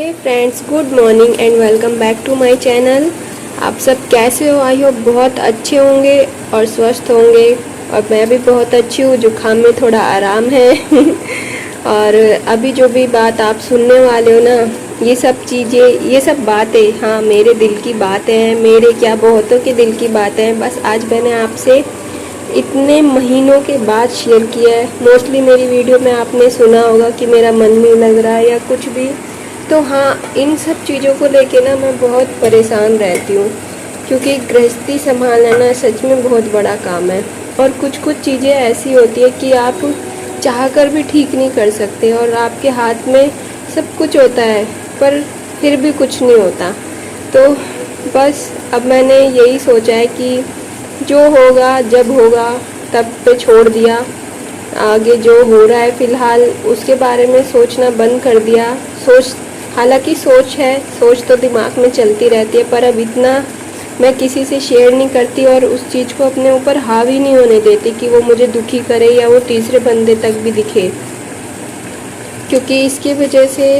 Hey friends, good morning and welcome back to my channel. आप सब कैसे हो? आई होप बहुत अच्छे होंगे और स्वस्थ होंगे। और मैं भी बहुत अच्छी हूँ। जुकाम में थोड़ा आराम है और अभी जो भी बात आप सुनने वाले हो ना, ये सब चीज़ें, ये सब बातें, हाँ, मेरे दिल की बातें हैं। मेरे क्या, बहुतों के दिल की बातें हैं। बस आज मैंने आपसे इतने महीनों के बाद शेयर किया है। मोस्टली मेरी वीडियो में आपने सुना होगा कि मेरा मन नहीं लग रहा है या कुछ भी। तो हाँ, इन सब चीज़ों को लेके ना मैं बहुत परेशान रहती हूँ, क्योंकि गृहस्थी संभालना ना सच में बहुत बड़ा काम है। और कुछ कुछ चीज़ें ऐसी होती है कि आप चाह कर भी ठीक नहीं कर सकते, और आपके हाथ में सब कुछ होता है पर फिर भी कुछ नहीं होता। तो बस अब मैंने यही सोचा है कि जो होगा जब होगा तब पे छोड़ दिया। आगे जो हो रहा है फ़िलहाल उसके बारे में सोचना बंद कर दिया। हालांकि सोच है, सोच तो दिमाग में चलती रहती है, पर अब इतना मैं किसी से शेयर नहीं करती और उस चीज़ को अपने ऊपर हावी नहीं होने देती कि वो मुझे दुखी करे या वो तीसरे बंदे तक भी दिखे, क्योंकि इसकी वजह से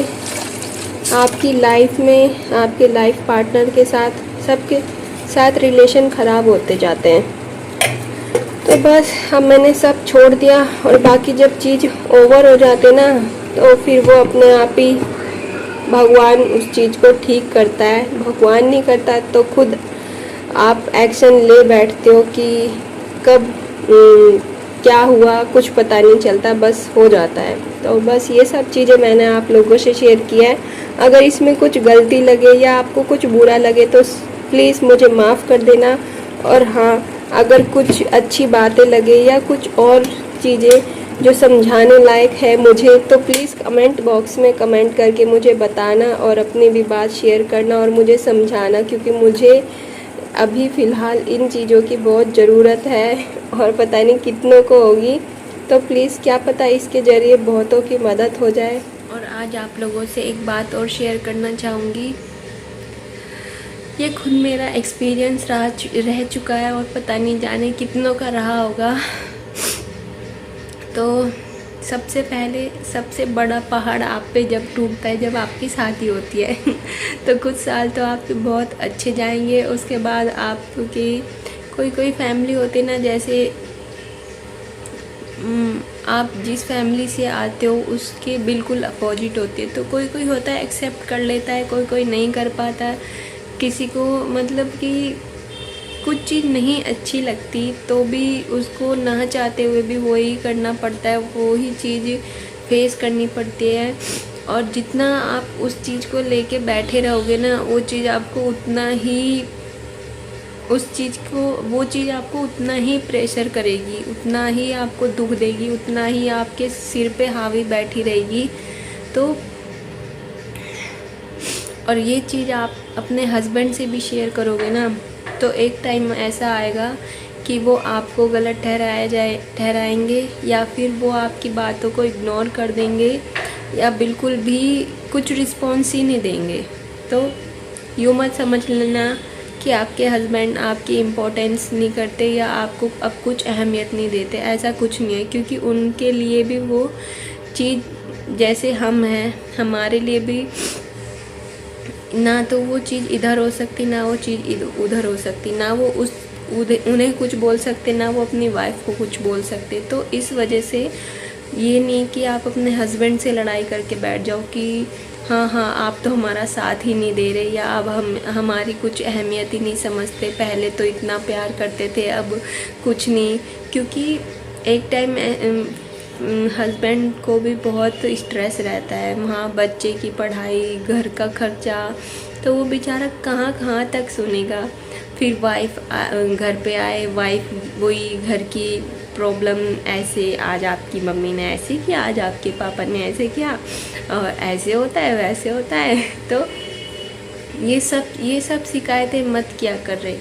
आपकी लाइफ में, आपके लाइफ पार्टनर के साथ, सबके साथ रिलेशन ख़राब होते जाते हैं। तो बस अब मैंने सब छोड़ दिया, और बाकी जब चीज़ ओवर हो जाते ना, तो फिर वो अपने आप ही भगवान उस चीज़ को ठीक करता है। भगवान नहीं करता तो खुद आप एक्शन ले बैठते हो कि कब क्या हुआ कुछ पता नहीं चलता, बस हो जाता है। तो बस ये सब चीज़ें मैंने आप लोगों से शेयर किया है। अगर इसमें कुछ गलती लगे या आपको कुछ बुरा लगे तो प्लीज़ मुझे माफ़ कर देना। और हाँ, अगर कुछ अच्छी बातें लगे या कुछ और चीज़ें जो समझाने लायक है मुझे, तो प्लीज़ कमेंट बॉक्स में कमेंट करके मुझे बताना और अपनी भी बात शेयर करना और मुझे समझाना, क्योंकि मुझे अभी फ़िलहाल इन चीज़ों की बहुत ज़रूरत है और पता नहीं कितनों को होगी। तो प्लीज़, क्या पता इसके ज़रिए बहुतों की मदद हो जाए। और आज आप लोगों से एक बात और शेयर करना चाहूँगी। ये खुद मेरा एक्सपीरियंस रह चुका है और पता नहीं जाने कितनों का रहा होगा। तो सबसे पहले सबसे बड़ा पहाड़ आप पे जब टूटता है, जब आपकी शादी होती है तो कुछ साल तो आपके बहुत अच्छे जाएंगे। उसके बाद आपकी कोई फैमिली होती ना, जैसे आप जिस फैमिली से आते हो उसके बिल्कुल अपोजिट होती है। तो कोई होता है एक्सेप्ट कर लेता है, कोई नहीं कर पाता। किसी को मतलब कि कुछ चीज़ नहीं अच्छी लगती तो भी उसको ना चाहते हुए भी वही करना पड़ता है, वही चीज़ फेस करनी पड़ती है। और जितना आप उस चीज़ को लेके बैठे रहोगे ना, वो चीज़ आपको उतना ही वो चीज़ आपको उतना ही प्रेशर करेगी, उतना ही आपको दुख देगी, उतना ही आपके सिर पे हावी बैठी रहेगी। तो और ये चीज़ आप अपने हस्बैंड से भी शेयर करोगे ना, तो एक टाइम ऐसा आएगा कि वो आपको गलत ठहराएंगे, या फिर वो आपकी बातों को इग्नोर कर देंगे, या बिल्कुल भी कुछ रिस्पॉन्स ही नहीं देंगे। तो यूँ मत समझ लेना कि आपके हस्बैंड आपकी इम्पोर्टेंस नहीं करते या आपको अब कुछ अहमियत नहीं देते। ऐसा कुछ नहीं है, क्योंकि उनके लिए भी वो चीज़ जैसे हम हैं, हमारे लिए भी ना तो वो चीज़ इधर हो सकती, ना वो चीज़ उधर हो सकती, ना वो उन्हें कुछ बोल सकते, ना वो अपनी वाइफ को कुछ बोल सकते। तो इस वजह से ये नहीं कि आप अपने हस्बैंड से लड़ाई करके बैठ जाओ कि हाँ आप तो हमारा साथ ही नहीं दे रहे, या अब हमारी कुछ अहमियत ही नहीं समझते, पहले तो इतना प्यार करते थे अब कुछ नहीं। क्योंकि एक टाइम हस्बैंड को भी बहुत स्ट्रेस रहता है, वहाँ बच्चे की पढ़ाई, घर का खर्चा, तो वो बेचारा कहाँ तक सुनेगा। फिर वाइफ घर पे आए, वाइफ वही घर की प्रॉब्लम, ऐसे आज आपकी मम्मी ने ऐसे किया, आज आपके पापा ने ऐसे किया, और ऐसे होता है वैसे होता है। तो ये सब शिकायतें मत किया कर रहे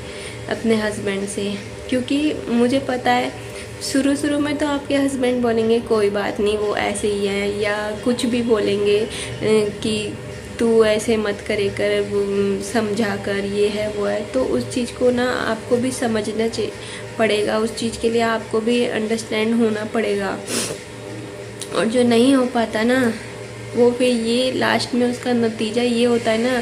अपने हस्बैंड से, क्योंकि मुझे पता है शुरू में तो आपके हस्बैंड बोलेंगे कोई बात नहीं, वो ऐसे ही है, या कुछ भी बोलेंगे कि तू ऐसे मत करे कर, समझा कर, ये है वो है। तो उस चीज़ को ना आपको भी समझना पड़ेगा, उस चीज़ के लिए आपको भी अंडरस्टैंड होना पड़ेगा। और जो नहीं हो पाता ना, वो फिर ये लास्ट में उसका नतीजा ये होता है ना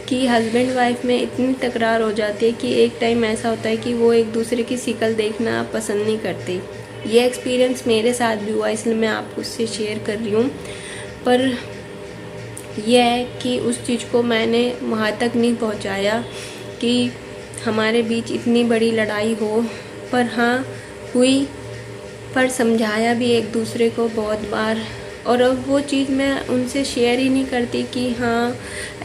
कि हस्बैंड वाइफ में इतनी तकरार हो जाती है कि एक टाइम ऐसा होता है कि वो एक दूसरे की शक्ल देखना पसंद नहीं करते। ये एक्सपीरियंस मेरे साथ भी हुआ, इसलिए मैं आपको उससे शेयर कर रही हूँ। पर यह है कि उस चीज़ को मैंने वहाँ तक नहीं पहुँचाया कि हमारे बीच इतनी बड़ी लड़ाई हो, पर हाँ हुई, पर समझाया भी एक दूसरे को बहुत बार। और अब वो चीज़ मैं उनसे शेयर ही नहीं करती कि हाँ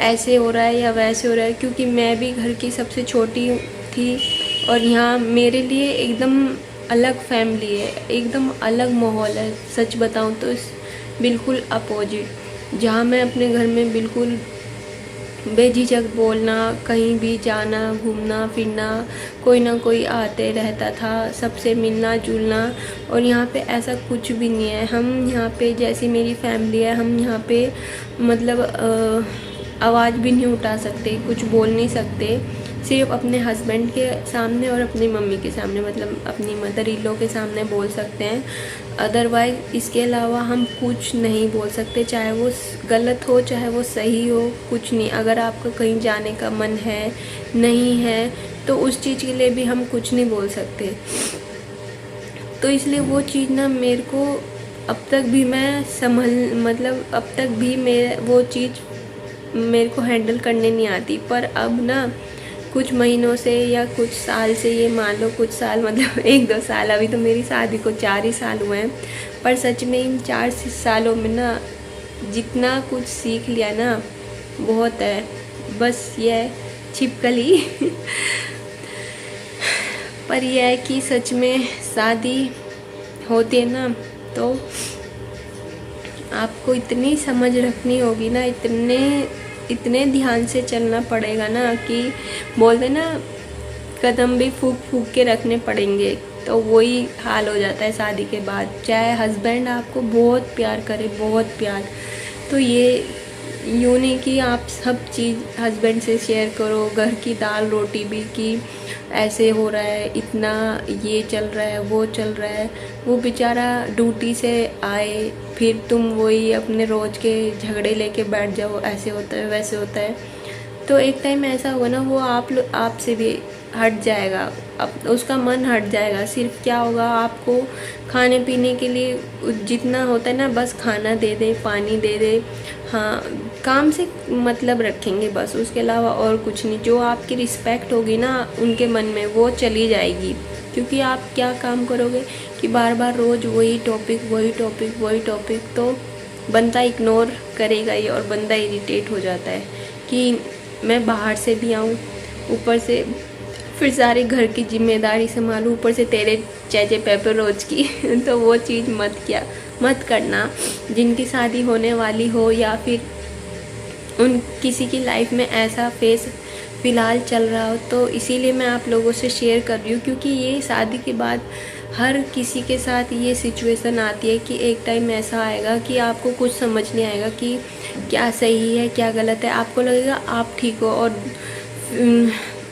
ऐसे हो रहा है या वैसे हो रहा है, क्योंकि मैं भी घर की सबसे छोटी थी और यहाँ मेरे लिए एकदम अलग फैमिली है, एकदम अलग माहौल है। सच बताऊँ तो बिल्कुल अपोजिट, जहाँ मैं अपने घर में बिल्कुल बेझिझक बोलना, कहीं भी जाना, घूमना फिरना, कोई ना कोई आते रहता था, सबसे मिलना जुलना। और यहाँ पे ऐसा कुछ भी नहीं है। हम यहाँ पे जैसी मेरी फैमिली है, हम यहाँ पे मतलब आवाज़ भी नहीं उठा सकते, कुछ बोल नहीं सकते, सिर्फ अपने हस्बैंड के सामने और अपनी मम्मी के सामने, मतलब अपनी मदर इन लॉ के सामने बोल सकते हैं। अदरवाइज़ इसके अलावा हम कुछ नहीं बोल सकते, चाहे वो गलत हो चाहे वो सही हो, कुछ नहीं। अगर आपका कहीं जाने का मन है नहीं है तो उस चीज़ के लिए भी हम कुछ नहीं बोल सकते। तो इसलिए वो चीज़ ना मेरे को अब तक भी मैं मतलब अब तक भी वो चीज़ मेरे को हैंडल करने नहीं आती। पर अब ना कुछ महीनों से या कुछ साल से, ये मान लो कुछ साल मतलब 1-2 साल, अभी तो मेरी शादी को 4 ही साल हुए हैं, पर सच में इन 4 सालों में ना जितना कुछ सीख लिया ना बहुत है। बस ये है छिपकली पर यह है कि सच में शादी होती है ना तो आपको इतनी समझ रखनी होगी ना, इतने ध्यान से चलना पड़ेगा ना कि बोलते ना कदम भी फूक फूक के रखने पड़ेंगे। तो वही हाल हो जाता है शादी के बाद। चाहे हस्बैंड आपको बहुत प्यार करे, बहुत प्यार, तो ये यूँ नहीं कि आप सब चीज़ हस्बैंड से शेयर करो, घर की दाल रोटी भी, कि ऐसे हो रहा है, इतना ये चल रहा है, वो चल रहा है। वो बेचारा ड्यूटी से आए, फिर तुम वही अपने रोज़ के झगड़े लेके बैठ जाओ, ऐसे होता है वैसे होता है। तो एक टाइम ऐसा होगा ना वो आपसे भी हट जाएगा, अब उसका मन हट जाएगा। सिर्फ क्या होगा, आपको खाने पीने के लिए जितना होता है ना बस खाना दे दे, पानी दे दे, हाँ काम से मतलब रखेंगे बस, उसके अलावा और कुछ नहीं। जो आपकी रिस्पेक्ट होगी ना उनके मन में वो चली जाएगी, क्योंकि आप क्या काम करोगे कि बार बार रोज़ वही टॉपिक, तो बंदा इग्नोर करेगा ही और बंदा इरिटेट हो जाता है कि मैं बाहर से भी आऊँ, ऊपर से फिर सारे घर की जिम्मेदारी संभालूँ, ऊपर से तेरे चेचे पेपर रोज की तो वो चीज़ मत करना। जिनकी शादी होने वाली हो या फिर उन किसी की लाइफ में ऐसा फेस फ़िलहाल चल रहा हो, तो इसीलिए मैं आप लोगों से शेयर कर रही हूँ, क्योंकि ये शादी के बाद हर किसी के साथ ये सिचुएशन आती है कि एक टाइम ऐसा आएगा कि आपको कुछ समझ नहीं आएगा कि क्या सही है क्या गलत है। आपको लगेगा आप ठीक हो और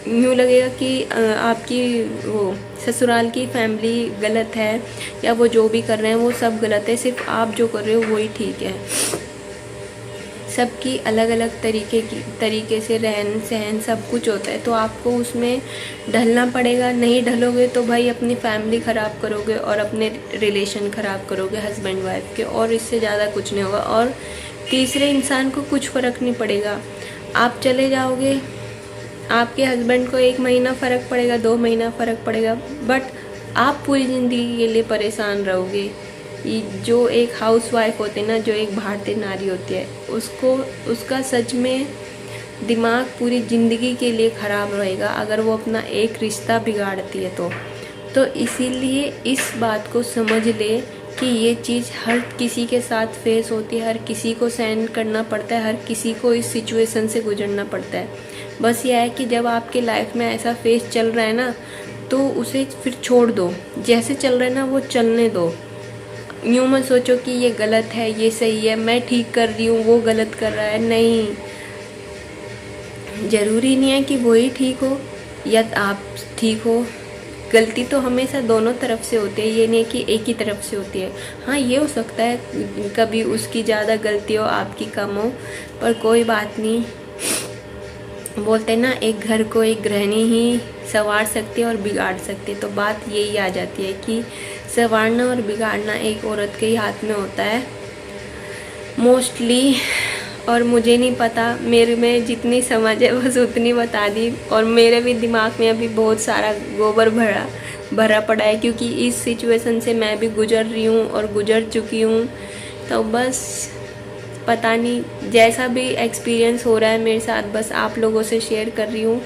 यूँ लगेगा कि आपकी वो ससुराल की फैमिली गलत है, या वो जो भी कर रहे हैं वो सब गलत है, सिर्फ आप जो कर रहे हो वही ठीक है। सबकी अलग अलग तरीके से रहन सहन सब कुछ होता है, तो आपको उसमें ढलना पड़ेगा। नहीं ढलोगे तो भाई अपनी फैमिली ख़राब करोगे और अपने रिलेशन ख़राब करोगे हस्बैंड वाइफ के, और इससे ज़्यादा कुछ नहीं होगा। और तीसरे इंसान को कुछ फ़र्क नहीं पड़ेगा। आप चले जाओगे, आपके हस्बैंड को 1 महीना फ़र्क पड़ेगा, 2 महीना फ़र्क पड़ेगा, बट आप पूरी ज़िंदगी के लिए परेशान रहोगे। जो एक हाउस वाइफ होती है ना, जो एक भारतीय नारी होती है, उसका सच में दिमाग पूरी ज़िंदगी के लिए ख़राब रहेगा अगर वो अपना एक रिश्ता बिगाड़ती है तो इसीलिए इस बात को समझ ले कि ये चीज़ हर किसी के साथ फेस होती है, हर किसी को सहन करना पड़ता है, हर किसी को इस सिचुएशन से गुजरना पड़ता है। बस यह है कि जब आपके लाइफ में ऐसा फेस चल रहा है ना तो उसे फिर छोड़ दो, जैसे चल रहा है ना वो चलने दो। यूँ मत सोचो कि ये गलत है ये सही है, मैं ठीक कर रही हूँ वो गलत कर रहा है। नहीं, ज़रूरी नहीं है कि वही ठीक हो या आप ठीक हो, गलती तो हमेशा दोनों तरफ से होती है, ये नहीं कि एक ही तरफ से होती है। हाँ, ये हो सकता है कभी उसकी ज़्यादा गलती हो, आपकी कम हो, पर कोई बात नहीं। बोलते ना, एक घर को एक गृहिणी ही संवार सकती है और बिगाड़ सकती है। तो बात यही आ जाती है कि संवारना और बिगाड़ना एक औरत के ही हाथ में होता है मोस्टली। और मुझे नहीं पता, मेरे में जितनी समझ है बस उतनी बता दी। और मेरे भी दिमाग में अभी बहुत सारा गोबर भरा पड़ा है, क्योंकि इस सिचुएशन से मैं भी गुजर रही हूँ और गुजर चुकी हूँ। तो बस पता नहीं, जैसा भी एक्सपीरियंस हो रहा है मेरे साथ, बस आप लोगों से शेयर कर रही हूँ,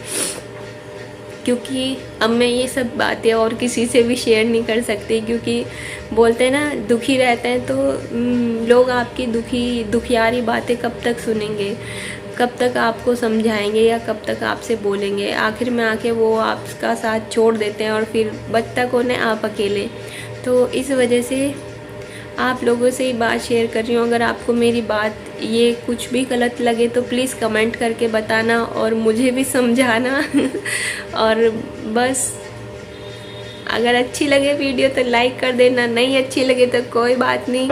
क्योंकि अब मैं ये सब बातें और किसी से भी शेयर नहीं कर सकती। क्योंकि बोलते हैं ना, दुखी रहते हैं तो लोग आपकी दुखियारी बातें कब तक सुनेंगे, कब तक आपको समझाएंगे या कब तक आपसे बोलेंगे। आखिर में आके वो आपका साथ छोड़ देते हैं और फिर बचता कौन है, आप अकेले। तो इस वजह से आप लोगों से ही बात शेयर कर रही हूँ। अगर आपको मेरी बात ये कुछ भी गलत लगे तो प्लीज़ कमेंट करके बताना और मुझे भी समझाना। और बस अगर अच्छी लगे वीडियो तो लाइक कर देना, नहीं अच्छी लगे तो कोई बात नहीं।